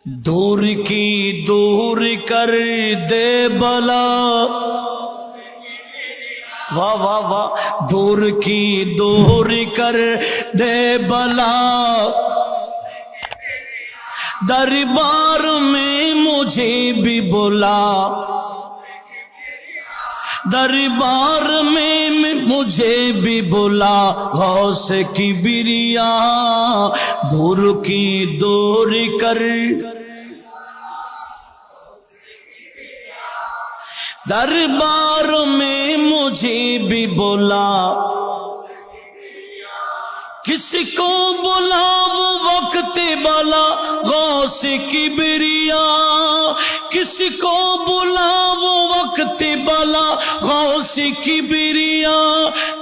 दूर की दूर कर दे बला, वाह वाह वाह, दूर की दूर कर दे बला, दरबार में मुझे भी बुला, दरबार में मुझे भी बुला, गौस की बिरिया दूर की दूर कर, दरबार में मुझे भी बुला, किसी को बुला वो वक्त बाला, गौस की बिरिया, किसी को बुला वो वक्त बाला, गौस की बिरिया,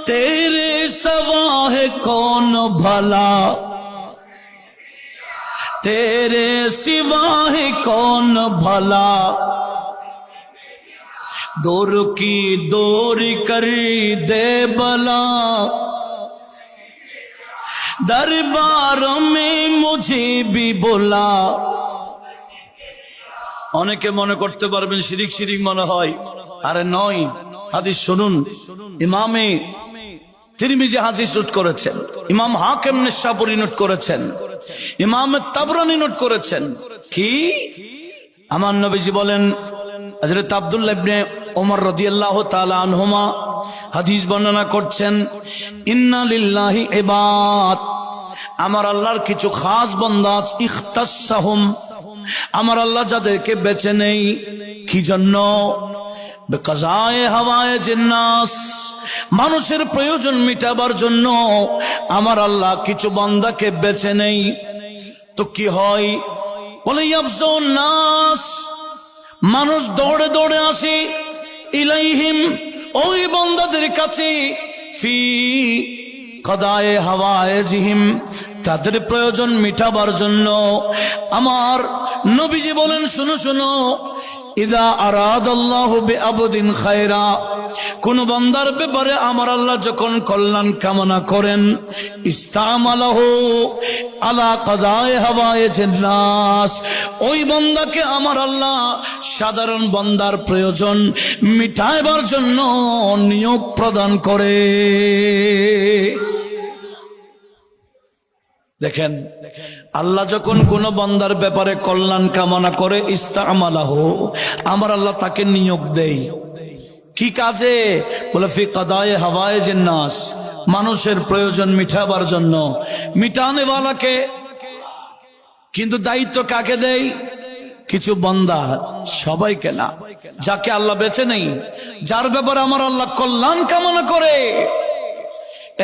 तेरे सवा है कौन भला, तेरे सिवा है कौन भला, दूर की दूर कर दे बला, दरबार में मुझे भी बुला। অনেকে মনে করতে পারবেন শিরিক শিরিক মনে হয়, আরে নয়। হাদিস শুনুন, ইমামে তিরমিজি হাদিস নোট করেছেন, ইমাম হাকিম নিসাবুরি নোট করেছেন, ইমাম তাবরানী নোট করেছেন। কি আমার নবীজি বলেন, হযরত আব্দুল্লাহ ইবনে ওমর রাদিয়াল্লাহু তাআলা আনহুমা হাদিস বর্ণনা করছেন, ইন্না লিল্লাহি ইবাদ, আমার আল্লাহর কিছু খাস বান্দা আছে, ইখতাসসাহুম, আমার আল্লাহ যাদেরকে বেছে নেই, কি জন্য? বিকাযায়ে হাওয়ায়েজিন নাস, মানুষের প্রয়োজন মিটাবার জন্য আমার আল্লাহ কিছু বান্দাকে বেছে নেই। তো কি হয়? বলে ইয়াফজুন নাস, মানুষ দৌড়ে দৌড়ে আসে, ইলাইহিম, ওই বান্দাদের কাছে, ফি কদায়ে হাওয়ায়েজিহিম, তাদের প্রয়োজন মিটাবার জন্য। আমার নবীজি বলেন, শুনো শুনো, ইযা আরাদাল্লাহু বিআবদিন খায়রা, কোন বান্দার ব্যাপারে আমার আল্লাহ যখন কল্যাণ কামনা করেন, ইস্তামালাহু আলা কদায়ে হাওয়ায়েজিন নাস, ওই বান্দাকে আমার আল্লাহ সাধারণ বান্দার প্রয়োজন মিটাইবার জন্য নিয়োগ প্রদান করে। দেখেন, আল্লাহ যখন কোন বান্দার ব্যাপারে কল্যাণ কামনা করে, ইস্তামালাহু, আমার আল্লাহ তাকে নিয়োগ দেয়। কি কাজে? বলে ফি কদায়ে হাওয়ায়েজিন নাস, মানুষের প্রয়োজন মিটাবার জন্য। মিটানেওয়ালাকে, কিন্তু দায়িত্ব কাকে দেয়? কিছু বান্দা, সবাইকে না, যাকে আল্লাহ বেছে নেই, যার ব্যাপারে আমার আল্লাহ কল্যাণ কামনা করে,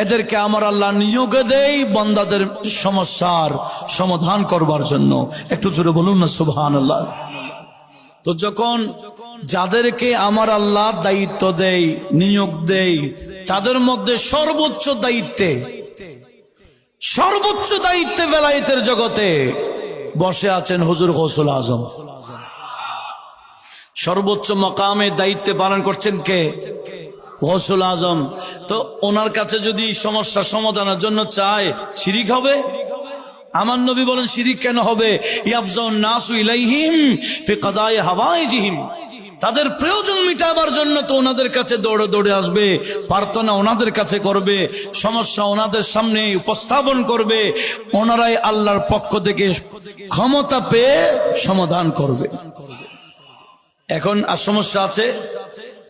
এদেরকে আমার আল্লাহ নিয়োগ দেয় বান্দাদের সমস্যার সমাধান করবার জন্য। একটু জোরে বলুন না সুবহানাল্লাহ। তো যখন যাদেরকে আমার আল্লাহ দায়িত্ব দেয়, নিয়োগ দেয়, তাদের মধ্যে সর্বোচ্চ দায়িত্বে বেলায়েতের জগতে বসে আছেন হুজুর গৌসুল আজম। সর্বোচ্চ মকামে দায়িত্বে পালন করছেন কে? গৌসুল আজম। তো ওনার কাছে যদি সমস্যা সমাধানের জন্য চায়, শিরিক হবে? আমার নবী বলেন শিরিক কেন হবে? ইয়াফজাউন নাসু ইলাইহিম ফি কদায়ে হাওয়াইজিহিম, তাদের প্রয়োজন মিটাবার জন্য তো ওনাদের কাছে দৌড়ে দৌড়ে আসবে, প্রার্থনা ওনাদের কাছে করবে, সমস্যা ওনাদের সামনে উপস্থাপন করবে, ওনারাই আল্লাহর পক্ষ থেকে ক্ষমতা পেয়ে সমাধান করবে। এখন আর সমস্যা আছে,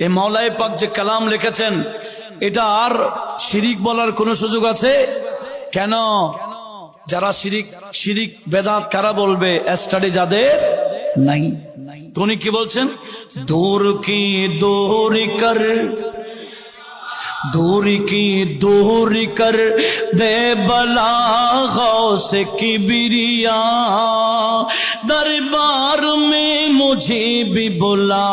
এই মাওলাই পাক যে কালাম লিখেছেন, এটা আর শিরিক বলার কোন সুযোগ আছে? কেন? যারা শিরিক বেদাত কারা বলবে? স্টাডি যাদের নাই। উনি কি বলছেন? দূর কি দূর কর, दूर की दूर कर दे बला, गौस की बिरिया, दरबार में मुझे भी बुला,